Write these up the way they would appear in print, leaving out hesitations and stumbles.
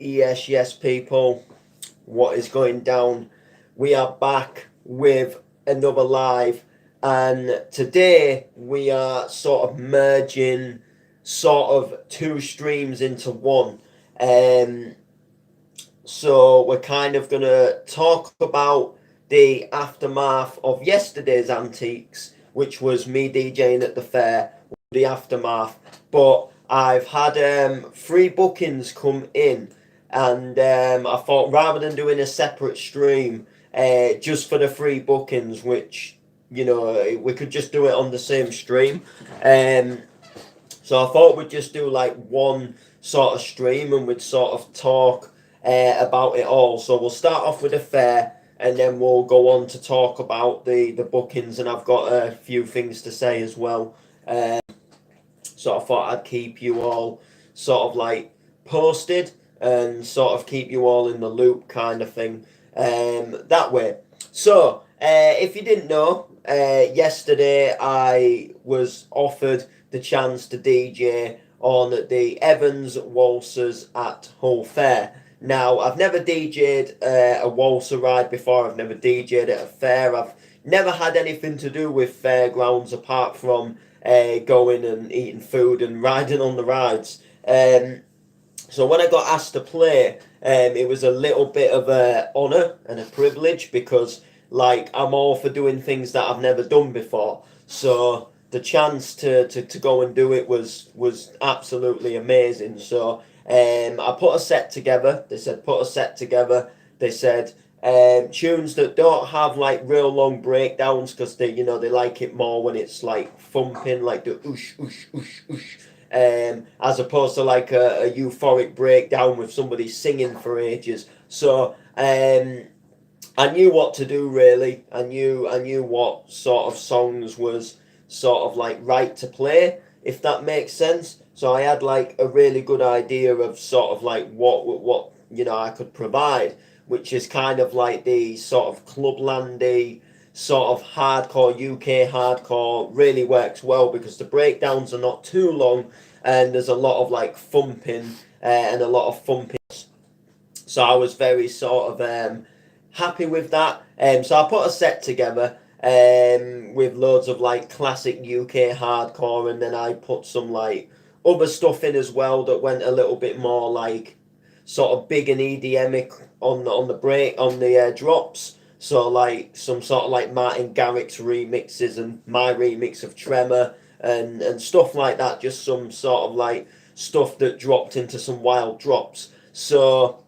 Yes, people, what is going down? We are back with another live, and today we are sort of merging sort of two streams into one. Um, so we're kind of gonna talk about the aftermath of yesterday's antiques, which was me DJing at the fair, the aftermath. But I've had three bookings come in, and I thought rather than doing a separate stream, just for the three bookings, which we could just do it on the same stream. Um, so I thought we'd just do like one sort of stream and we'd sort of talk about it all. So we'll start off with a fair and then we'll go on to talk about the bookings, and I've got a few things to say as well. So I thought I'd keep you all sort of like posted and sort of keep you all in the loop kind of thing that way. So if you didn't know, yesterday I was offered the chance to DJ on the Evans Waltzers at Hull Fair. Now, I've never DJ'd a waltzer ride before. I've never DJ'd at a fair. I've never had anything to do with fairgrounds apart from going and eating food and riding on the rides. So when I got asked to play, it was a little bit of a honour and a privilege because, like, I'm all for doing things that I've never done before. So the chance to go and do it was absolutely amazing. So I put a set together. They said put a set together. They said tunes that don't have like real long breakdowns because they like it more when it's like thumping, like the oosh oosh oosh oosh. As opposed to like a euphoric breakdown with somebody singing for ages. So I knew what to do really. I knew what sort of songs was sort of like right to play, if that makes sense. So I had like a really good idea of sort of like what I could provide, which is kind of like the sort of clublandy sort of hardcore UK hardcore really works well because the breakdowns are not too long and there's a lot of like thumping and a lot of thumping. So I was very sort of happy with that. So I put a set together with loads of like classic UK hardcore, and then I put some like other stuff in as well that went a little bit more like sort of big and EDMic on the break on the drops. So like some sort of like Martin Garrix's remixes and my remix of Tremor and stuff like that. Just some sort of like stuff that dropped into some wild drops. So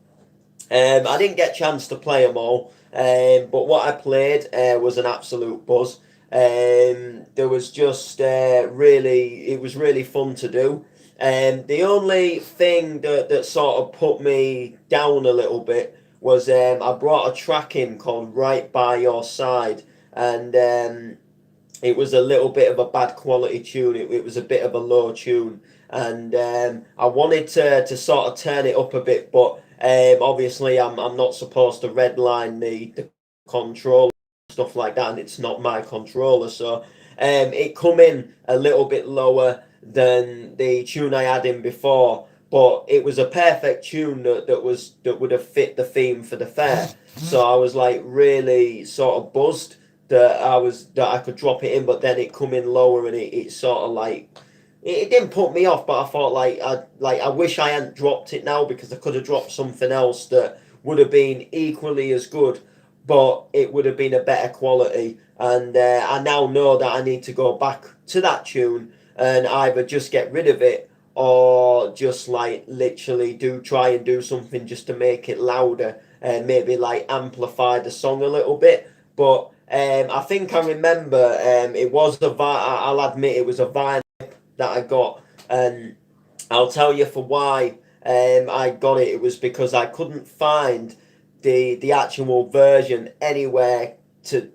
I didn't get a chance to play them all, but what I played was an absolute buzz. There was just it was really fun to do. The only thing that sort of put me down a little bit was I brought a track in called Right By Your Side, and it was a little bit of a bad quality tune. It was a bit of a low tune, and I wanted to sort of turn it up a bit, but obviously I'm not supposed to redline the controller stuff like that, and it's not my controller, so it come in a little bit lower than the tune I had in before. But it was a perfect tune that would have fit the theme for the fair. So I was like really sort of buzzed that I could drop it in, but then it come in lower and it sort of like it didn't put me off, but I thought I wish I hadn't dropped it now because I could have dropped something else that would have been equally as good, but it would have been a better quality. And I now know that I need to go back to that tune and either just get rid of it or just like literally try and do something just to make it louder and maybe like amplify the song a little bit. But I think I remember it was I'll admit it was a vinyl that I got, and I'll tell you for why I got it. It was because I couldn't find the actual version anywhere to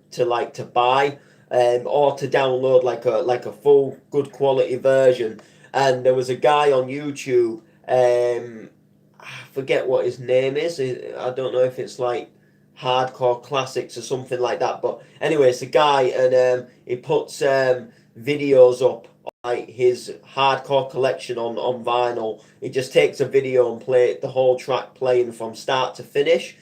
buy or to download like a full good quality version. And there was a guy on YouTube. I forget what his name is. I don't know if it's like Hardcore Classics or something like that. But anyway, it's a guy, and he puts videos up like his hardcore collection on vinyl. He just takes a video and play the whole track playing from start to finish.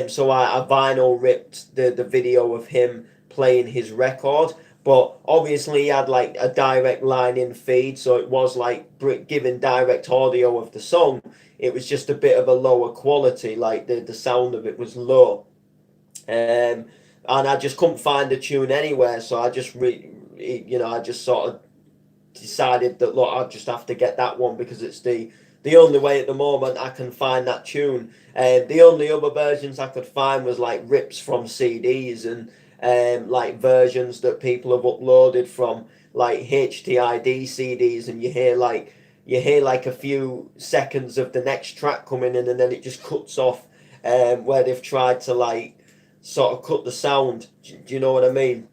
So I vinyl ripped the video of him playing his record. But obviously he had like a direct line in feed, so it was like giving direct audio of the song. It was just a bit of a lower quality, like the sound of it was low. And I just couldn't find a tune anywhere, so I just I just sort of decided that look, I'll just have to get that one because it's the only way at the moment I can find that tune. And the only other versions I could find was like rips from CDs and like versions that people have uploaded from like HTID CDs, and you hear like a few seconds of the next track coming in, and then it just cuts off, where they've tried to like sort of cut the sound. Do you know what I mean?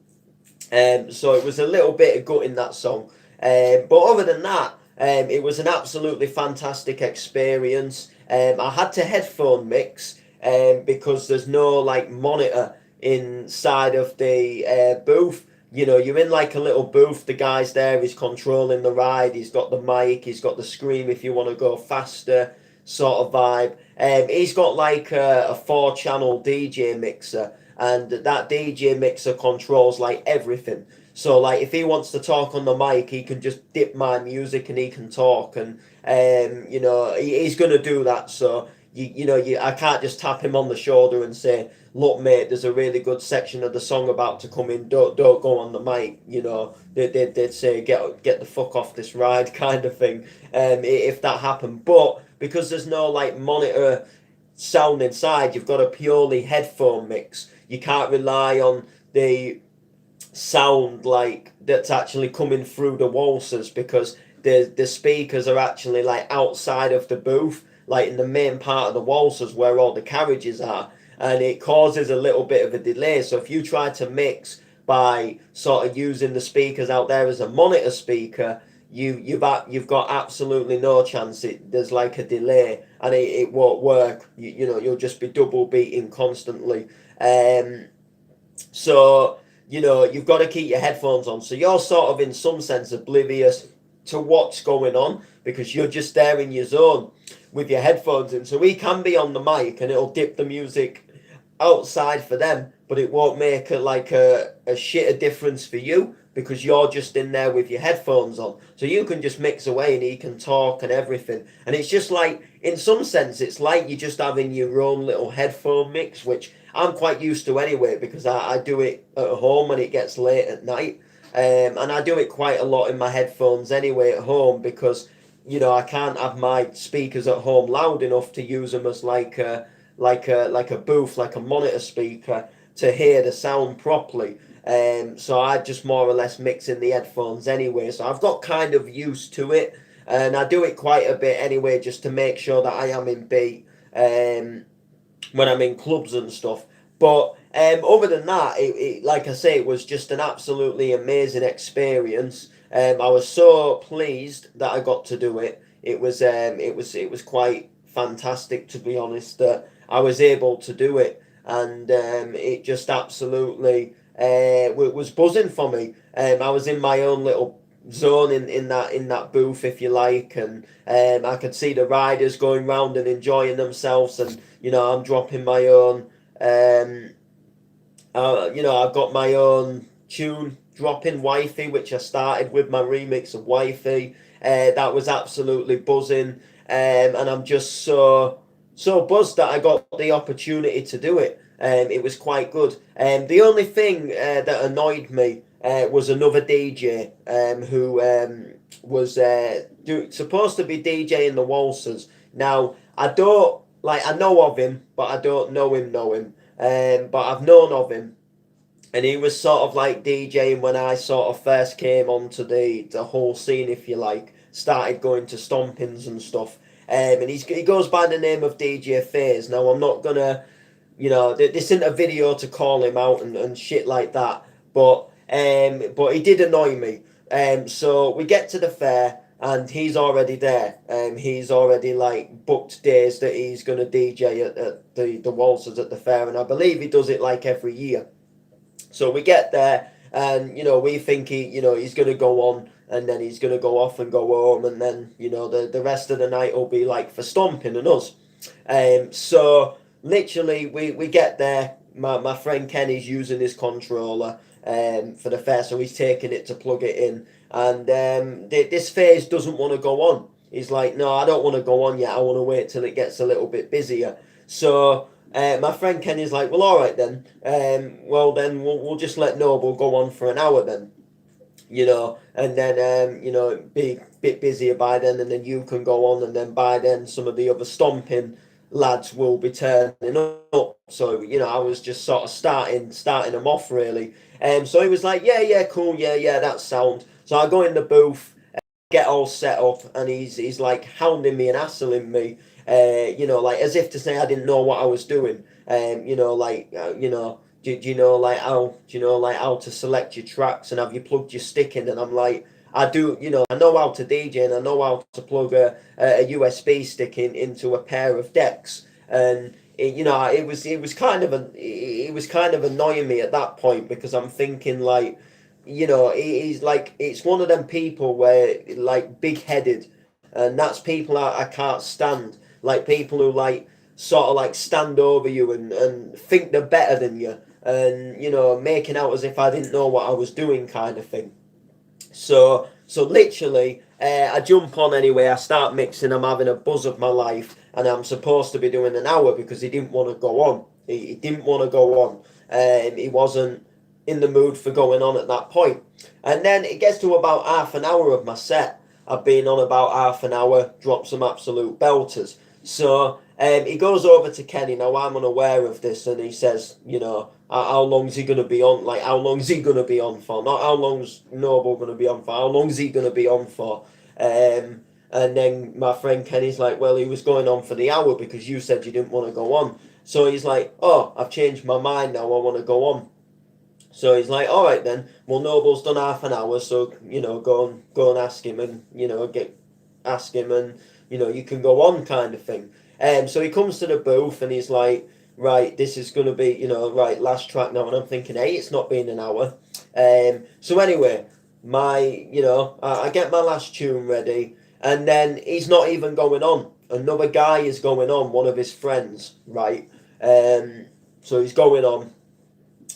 So it was a little bit of gutting that song. But other than that, it was an absolutely fantastic experience. I had to headphone mix because there's no like monitor inside of the booth. You know, you're in like a little booth. The guy's there. He's controlling the ride. He's got the mic. He's got the scream if you want to go faster, sort of vibe. He's got like a 4-channel DJ mixer, and that DJ mixer controls like everything. So like if he wants to talk on the mic, he can just dip my music and he can talk, and he's gonna do that. So I can't just tap him on the shoulder and say, look mate, there's a really good section of the song about to come in, don't go on the mic. They'd say get the fuck off this ride kind of thing, if that happened. But because there's no like monitor sound inside, you've got a purely headphone mix. You can't rely on the sound like that's actually coming through the waltzers, because the speakers are actually like outside of the booth, like in the main part of the waltzers where all the carriages are, and it causes a little bit of a delay. So if you try to mix by sort of using the speakers out there as a monitor speaker, you've got absolutely no chance. There's like a delay, and it won't work. You'll just be double beating constantly. So you've got to keep your headphones on, so you're sort of in some sense oblivious to what's going on because you're just there in your zone with your headphones in. So he can be on the mic and it'll dip the music outside for them, but it won't make a shit of difference for you because you're just in there with your headphones on. So you can just mix away and he can talk and everything. And it's just like, in some sense, it's like you're just having your own little headphone mix, which I'm quite used to anyway because I do it at home when it gets late at night. And I do it quite a lot in my headphones anyway at home because, I can't have my speakers at home loud enough to use them as like a booth, like a monitor speaker to hear the sound properly. So I just more or less mix in the headphones anyway. So I've got kind of used to it, and I do it quite a bit anyway just to make sure that I am in beat when I'm in clubs and stuff. But other than that, it like I say, it was just an absolutely amazing experience. I was so pleased that I got to do it. It was quite fantastic, to be honest, that I was able to do it, and it just absolutely was buzzing for me. I was in my own little zone in that booth, if you like, and I could see the riders going round and enjoying themselves, and I'm dropping my own. I've got my own tune dropping, Wifey, which I started with my remix of Wifey. That was absolutely buzzing, and I'm just so buzzed that I got the opportunity to do it. It was quite good. The only thing that annoyed me was another DJ who was supposed to be DJing the waltzers. Now I know of him, but I don't know him. But I've known of him, and he was sort of like DJing when I sort of first came onto the whole scene, if you like, started going to stompings and stuff. And he goes by the name of DJ Phase. Now I'm not gonna, this isn't a video to call him out and shit like that, but he did annoy me. So we get to the fair and he's already there. He's already like booked days that he's gonna DJ at the waltzers at the fair, and I believe he does it like every year. So we get there, and we think he's gonna go on and then he's gonna go off and go home, and then the rest of the night will be like for stomping and us. So literally we get there. My friend Kenny's using his controller for the fair, so he's taking it to plug it in, and this phase doesn't want to go on. He's like, no, I don't want to go on yet. I want to wait till it gets a little bit busier. So my friend Kenny's like, well, all right then. Well, then we'll just let Noble go on for an hour then. And then be a bit busier by then, and then you can go on, and then by then some of the other stomping lads will be turning up. So I was just sort of starting them off really. So he was like, yeah, cool, yeah, that's sound. So I go in the booth, get all set up, and he's like hounding me and hassling me, like as if to say I didn't know what I was doing. Do you know like how to select your tracks, and have you plugged your stick in? And I'm like, I do, I know how to DJ, and I know how to plug a USB stick into a pair of decks. And it was kind of annoying me at that point, because I'm thinking like, he's like, it's one of them people where like big headed, and that's people I can't stand. Like people who like sort of like stand over you and think they're better than you, and making out as if I didn't know what I was doing, kind of thing. So literally, I jump on anyway. I start mixing. I'm having a buzz of my life, and I'm supposed to be doing an hour because he didn't want to go on. He didn't want to go on. He wasn't in the mood for going on at that point. And then it gets to about half an hour of my set. I've been on about half an hour, dropped some absolute belters. So he goes over to Kenny. Now I'm unaware of this, and he says, how long's he going to be on? Like, how long's he going to be on for? Not how long's Noble going to be on for. How long's he going to be on for? And then my friend Kenny's like, well, he was going on for the hour because you said you didn't want to go on. So he's like, oh, I've changed my mind now. I want to go on. So he's like, all right then. Well, Noble's done half an hour, so go and ask him, and ask him, and you can go on, kind of thing. So he comes to the booth, and he's like, right, this is going to be, right, last track now. And I'm thinking, hey, it's not been an hour. So anyway, I get my last tune ready, and then he's not even going on. Another guy is going on, one of his friends, right? So he's going on,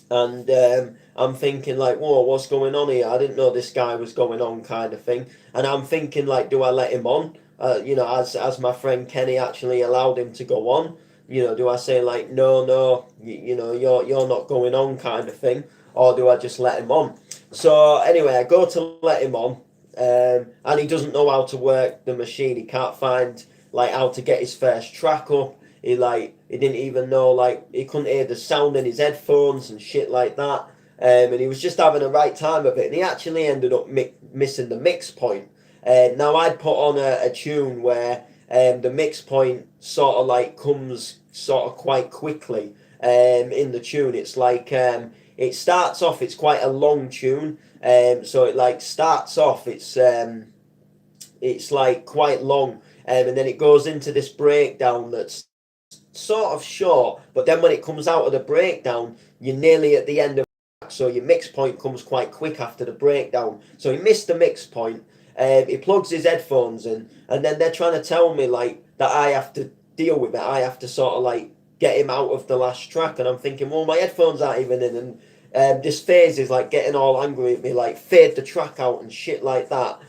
and I'm thinking like, whoa, what's going on here? I didn't know this guy was going on, kind of thing. And I'm thinking like, do I let him on? As my friend Kenny actually allowed him to go on. Do I say like, no, you're not going on, kind of thing, or do I just let him on? So anyway, I go to let him on, and he doesn't know how to work the machine. He can't find like how to get his first track up. He didn't even know, like, he couldn't hear the sound in his headphones and shit like that. And he was just having a right time of it, and he actually ended up missing the mix point. Now I'd put on a tune where the mix point sort of like comes sort of quite quickly in the tune. It's like it starts off, it's quite a long tune, so it like starts off, it's like quite long, and then it goes into this breakdown that's sort of short, but then when it comes out of the breakdown, you're nearly at the end of the track, so your mix point comes quite quick after the breakdown. So he missed the mix point. He plugs his headphones in, and then they're trying to tell me like that I have to deal with it. I have to sort of like get him out of the last track, and I'm thinking, well, my headphones aren't even in, and this phase is like getting all angry at me, like fade the track out and shit like that.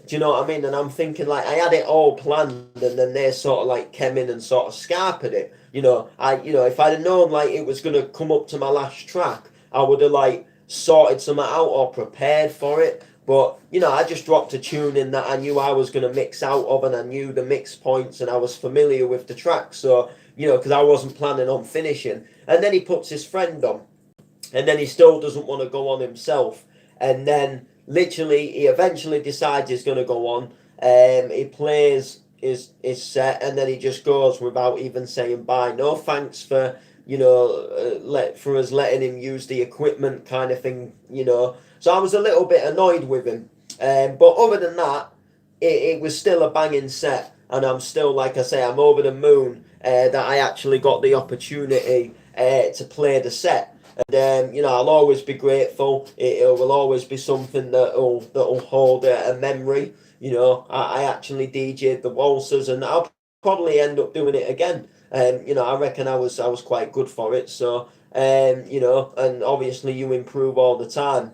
Do you know what I mean? And I'm thinking like I had it all planned, and then they sort of like came in and sort of scarpered it. If I'd have known like it was gonna come up to my last track, I would have like sorted something out or prepared for it. But I just dropped a tune in that I knew I was gonna mix out of, and I knew the mix points, and I was familiar with the track. So because I wasn't planning on finishing. And then he puts his friend on, and then he still doesn't want to go on himself, and then literally he eventually decides he's going to go on. He plays his set, and then he just goes without even saying bye. No thanks for for us letting him use the equipment, kind of thing. So I was a little bit annoyed with him, but other than that, it was still a banging set, and I'm still, like I say, I'm over the moon that I actually got the opportunity to play the set. You know, I'll always be grateful. It will always be something that'll hold a memory. You know, I actually DJ'd the waltzers, and I'll probably end up doing it again. You know, I reckon I was quite good for it. So, you know, and obviously you improve all the time.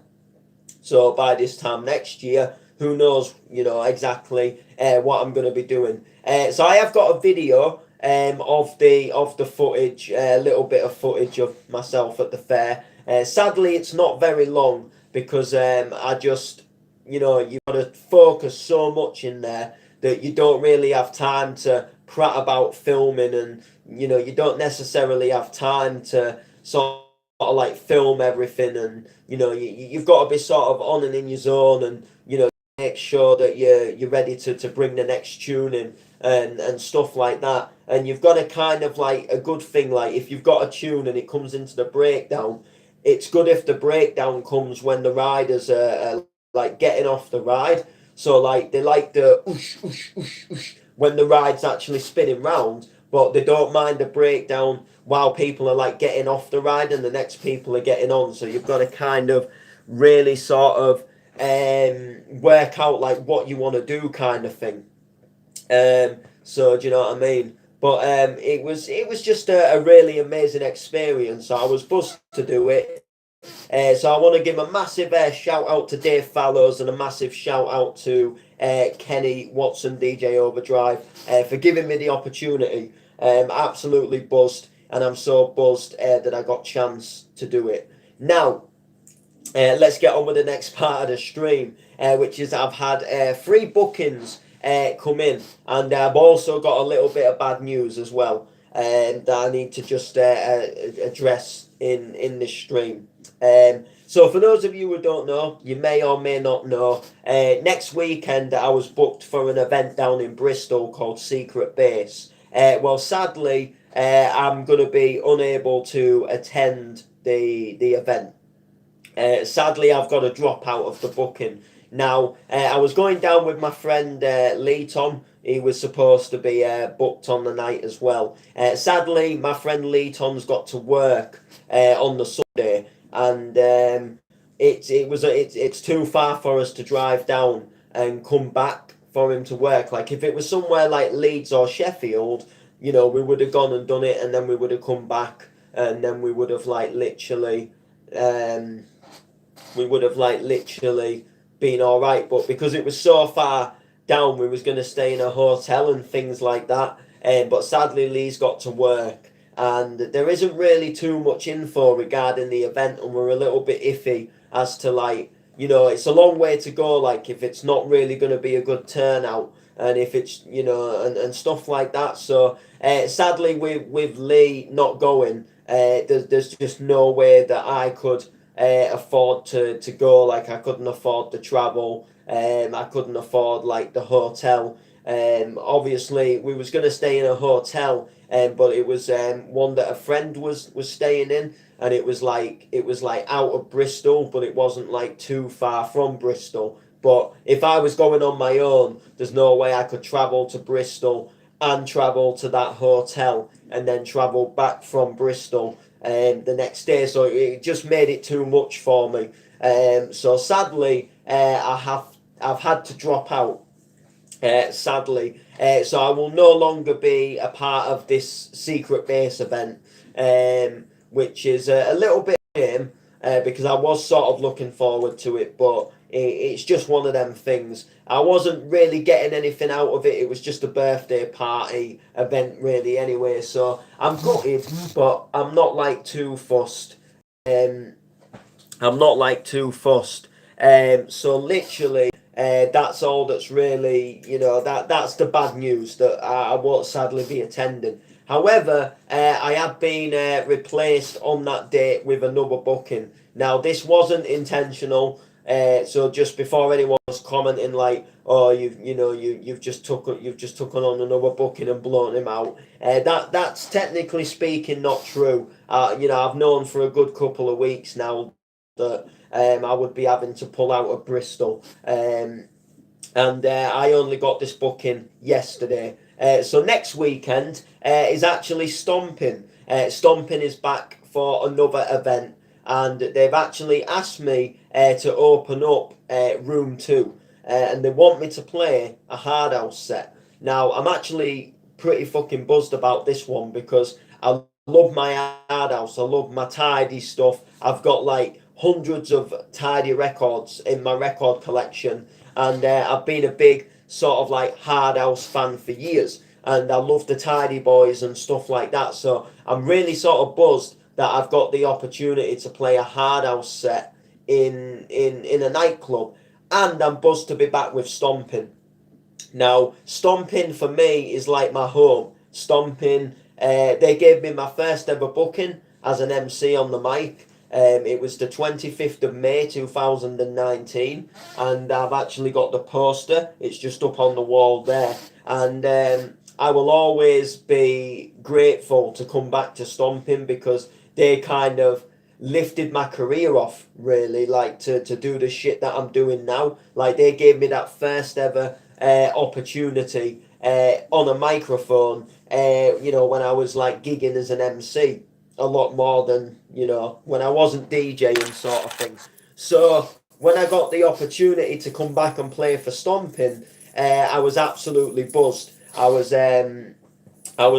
So by this time next year, who knows, you know, exactly what I'm going to be doing. So I have got a video of the footage, a little bit of footage of myself at the fair. Sadly, it's not very long because I just, you know, you've got to focus so much in there that you don't really have time to prat about filming, and you know, you don't necessarily have time to sort of like film everything, and you know, you've got to be sort of on and in your zone, and you know, make sure that you're ready to bring the next tune in, and stuff like that. And you've got to kind of like, a good thing, like if you've got a tune and it comes into the breakdown, it's good if the breakdown comes when the riders are like getting off the ride. So like they like the oosh oosh oosh oosh when the ride's actually spinning round, but they don't mind the breakdown while people are like getting off the ride and the next people are getting on. So you've got to kind of really sort of work out like what you want to do, kind of thing. So do you know what I mean? But it was just a really amazing experience. So I was buzzed to do it. So I want to give a massive shout out to Dave Fallows, and a massive shout out to Kenny Watson, DJ Overdrive, for giving me the opportunity. Absolutely buzzed, and I'm so buzzed that I got chance to do it. Now, let's get on with the next part of the stream, which is I've had 3 bookings come in, and I've also got a little bit of bad news as well that I need to just address in this stream. So for those of you who don't know, you may or may not know, next weekend I was booked for an event down in Bristol called Secret Base. Well, sadly, I'm going to be unable to attend the event. Sadly, I've got to drop out of the booking. Now, I was going down with my friend Lee Tom. He was supposed to be booked on the night as well. Sadly, my friend Lee Tom's got to work on the Sunday, and it's too far for us to drive down and come back for him to work. Like if it was somewhere like Leeds or Sheffield, you know, we would have gone and done it, and then we would have come back, and then we would have like literally. We would have like literally been all right, but because it was so far down, we was going to stay in a hotel and things like that. But sadly, Lee's got to work, and there isn't really too much info regarding the event, and we're a little bit iffy as to like, you know, it's a long way to go. Like if it's not really going to be a good turnout, and if it's, you know, and stuff like that. So sadly, with Lee not going, there's just no way that I could afford to go. Like I couldn't afford the travel. I couldn't afford like the hotel. Obviously we was gonna stay in a hotel, but it was one that a friend was staying in, and it was like out of Bristol, but it wasn't like too far from Bristol. But if I was going on my own, there's no way I could travel to Bristol and travel to that hotel and then travel back from Bristol the next day. So it just made it too much for me. So sadly, I've had to drop out. Sadly, so I will no longer be a part of this Secret Base event, which is a little bit lame, because I was sort of looking forward to it, but it's just one of them things. I wasn't really getting anything out of it. It was just a birthday party event, really. Anyway, so I'm gutted, but I'm not like too fussed. Um, I'm not like too fussed. So literally, that's all that's really, you know, that's the bad news, that I won't sadly be attending. However, I have been replaced on that date with another booking. Now, this wasn't intentional. So just before anyone was commenting like, "Oh, you've just taken on another booking and blown him out," that's technically speaking not true. You know, I've known for a good couple of weeks now that I would be having to pull out of Bristol, and I only got this booking yesterday. So next weekend is actually Stomping. Stomping is back for another event, and they've actually asked me to open up room 2, and they want me to play a hard house set. Now I'm actually pretty fucking buzzed about this one because I love my hard house. I love my tidy stuff. I've got like hundreds of tidy records in my record collection, and I've been a big sort of like hard house fan for years, and I love the Tidy Boys and stuff like that. So I'm really sort of buzzed that I've got the opportunity to play a hard house set in a nightclub, and I'm buzzed to be back with stomping. Now, stomping for me is like my home. Stomping, they gave me my first ever booking as an MC on the mic. It was the 25th of May 2019, and I've actually got the poster. It's just up on the wall there. And I will always be grateful to come back to stomping because they kind of lifted my career off, really, like to do the shit that I'm doing now. Like, they gave me that first ever opportunity on a microphone, when I was like gigging as an MC a lot more than, when I wasn't DJing sort of thing. So when I got the opportunity to come back and play for stomping, I was absolutely buzzed. I was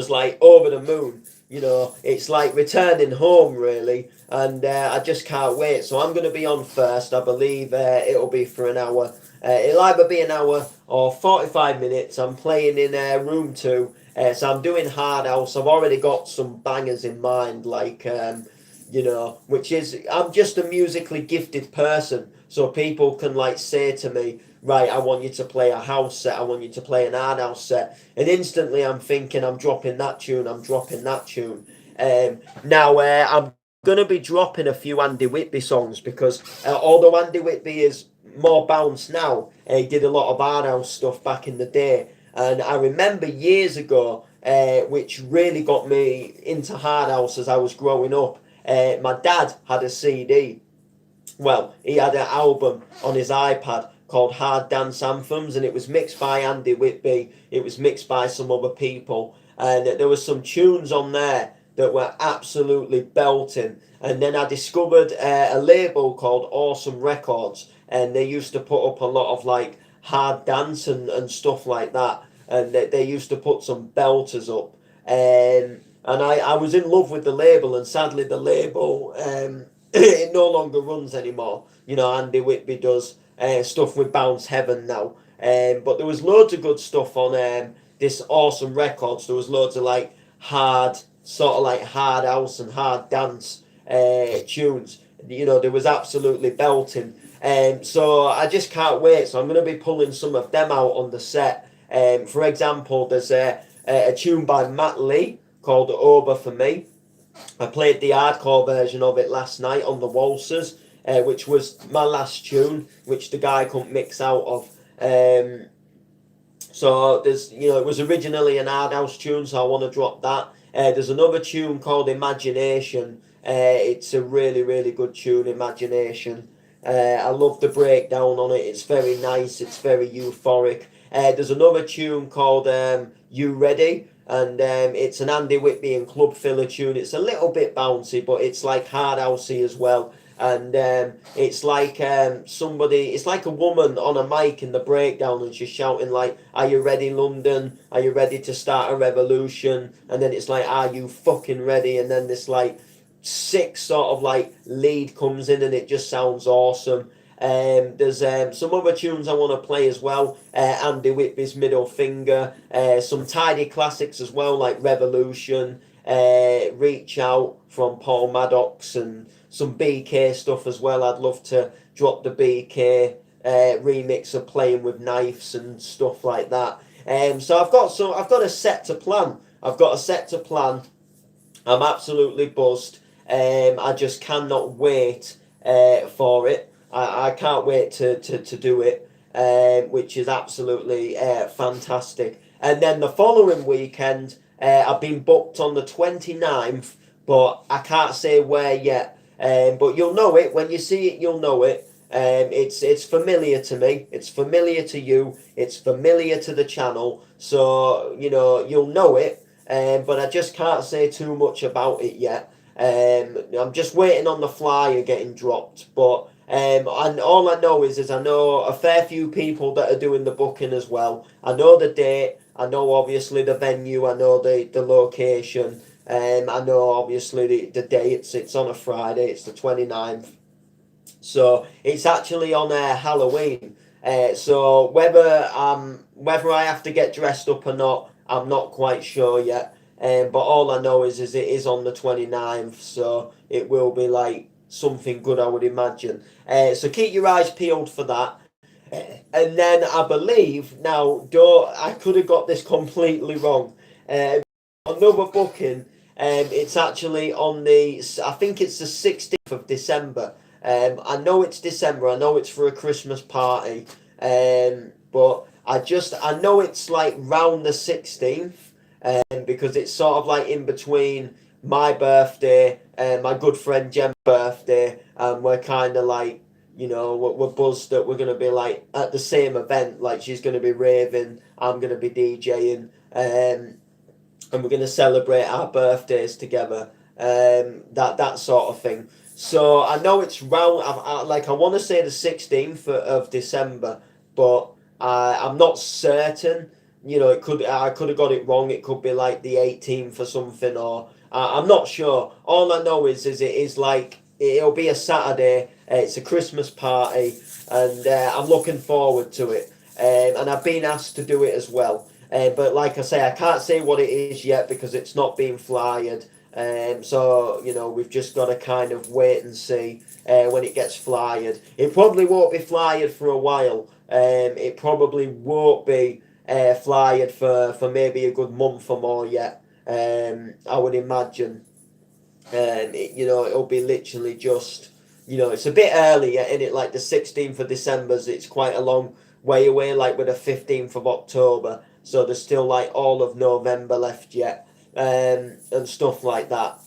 like over the moon. It's like returning home, really, and I just can't wait. So I'm going to be on first. I believe it'll be for an hour. It'll either be an hour or 45 minutes. I'm playing in room 2. So I'm doing hard house. I've already got some bangers in mind, like, which is, I'm just a musically gifted person. So people can like say to me, right, I want you to play a house set, I want you to play an hard house set. And instantly I'm thinking, I'm dropping that tune, I'm dropping that tune. Now I'm going to be dropping a few Andy Whitby songs because although Andy Whitby is more bounce now, he did a lot of hard house stuff back in the day. And I remember years ago, which really got me into hard house as I was growing up, my dad had a CD. Well, he had an album on his iPad called Hard Dance Anthems, and it was mixed by Andy Whitby. It was mixed by some other people, and there were some tunes on there that were absolutely belting. And then I discovered a label called Awesome Records, and they used to put up a lot of like hard dance and stuff like that, and they used to put some belters up. And I was in love with the label, and sadly the label it no longer runs anymore. Andy Whitby does stuff with Bounce Heaven now. But there was loads of good stuff on this Awesome Records. There was loads of like sort of like hard house and hard dance tunes. There was absolutely belting. So I just can't wait. So I'm going to be pulling some of them out on the set. For example, there's a tune by Matt Lee called Over For Me. I played the hardcore version of it last night on the Waltzers, which was my last tune, which the guy couldn't mix out of. So there's, it was originally an hard house tune, so I want to drop that. There's another tune called Imagination. It's a really, really good tune, Imagination. I love the breakdown on it. It's very nice. It's very euphoric. There's another tune called You Ready? And it's an Andy Whitby and Club Filler tune. It's a little bit bouncy, but it's like hard housey as well. And it's like it's like a woman on a mic in the breakdown, and she's shouting like, "Are you ready, London? Are you ready to start a revolution?" And then it's like, "Are you fucking ready?" And then this like sick sort of like lead comes in, and it just sounds awesome. There's some other tunes I want to play as well. Andy Whitby's Middle Finger. Some tidy classics as well, like Revolution, Reach Out from Paul Maddox, and some BK stuff as well. I'd love to drop the BK remix of Playing With Knives and stuff like that. So I've got a set to plan. I'm absolutely buzzed. I just cannot wait for it. I can't wait to do it, which is absolutely fantastic. And then the following weekend, I've been booked on the 29th, but I can't say where yet. But you'll know it. When you see it, you'll know it. It's familiar to me. It's familiar to you. It's familiar to the channel. So, you'll know it. But I just can't say too much about it yet. I'm just waiting on the flyer getting dropped, but and all I know is I know a fair few people that are doing the booking as well. I know the date, I know obviously the venue, I know the location, I know obviously the dates. It's on a Friday, it's the 29th. So it's actually on Halloween. So whether I have to get dressed up or not, I'm not quite sure yet. But all I know is it is on the 29th, so it will be like something good, I would imagine. So keep your eyes peeled for that. And then I believe now, don't I could have got this completely wrong. Another booking. It's actually on I think it's the 16th of December. I know it's December. I know it's for a Christmas party. But I know it's like round the 16th. Because it's sort of like in between my birthday and my good friend Gem's birthday, and we're kind of like, we're buzzed that we're going to be like at the same event. Like she's going to be raving, I'm going to be DJing, and we're going to celebrate our birthdays together. That sort of thing. So I know it's round. I want to say the 16th of December, but I'm not certain. I could have got it wrong. It could be like the 18th or something, or I'm not sure. All I know is it is like it'll be a Saturday. It's a Christmas party, and I'm looking forward to it. And I've been asked to do it as well. But like I say, I can't say what it is yet because it's not been flyered. So we've just got to kind of wait and see when it gets flyered. It probably won't be flyered for a while. It probably won't be flyered for maybe a good month or more yet. I would imagine. It'll be literally just, it's a bit earlier in it, like the 16th of December. It's quite a long way away, like with the 15th of October. So there's still like all of November left yet, and stuff like that.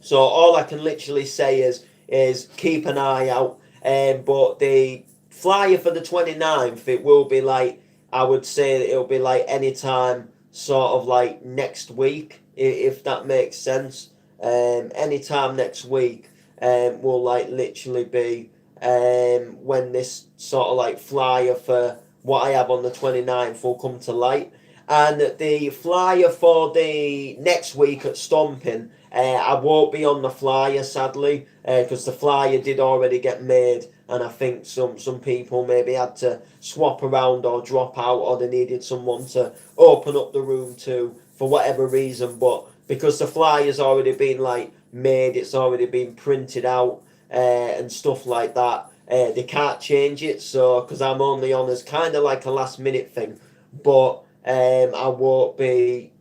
So all I can literally say is keep an eye out. But the flyer for the 29th, it will be like, I would say it'll be like anytime sort of like next week, if that makes sense. Anytime next week will like literally be when this sort of like flyer for what I have on the 29th will come to light. And the flyer for the next week at Stomping, I won't be on the flyer sadly, because the flyer did already get made, and I think some people maybe had to swap around or drop out, or they needed someone to open up the room to for whatever reason. But because the flyer's already been like made, it's already been printed out and stuff like that. They can't change it, so because I'm only on as kind of like a last minute thing, but I won't be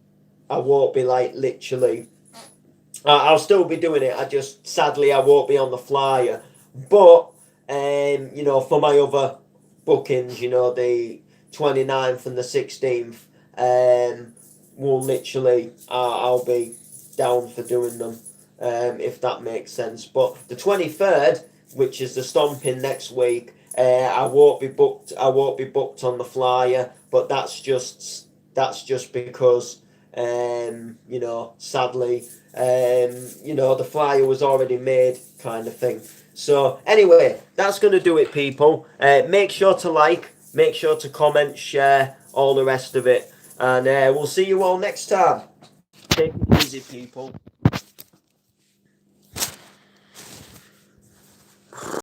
like literally. I'll still be doing it. I just sadly I won't be on the flyer, but for my other bookings, the 29th and the 16th, will literally I'll be down for doing them, if that makes sense. But the 23rd, which is the Stomping next week, I won't be booked. I won't be booked on the flyer, but that's just because sadly, the flyer was already made, kind of thing. So anyway, that's going to do it, people. Make sure to like, make sure to comment, share, all the rest of it, and we'll see you all next time. Take it easy, people.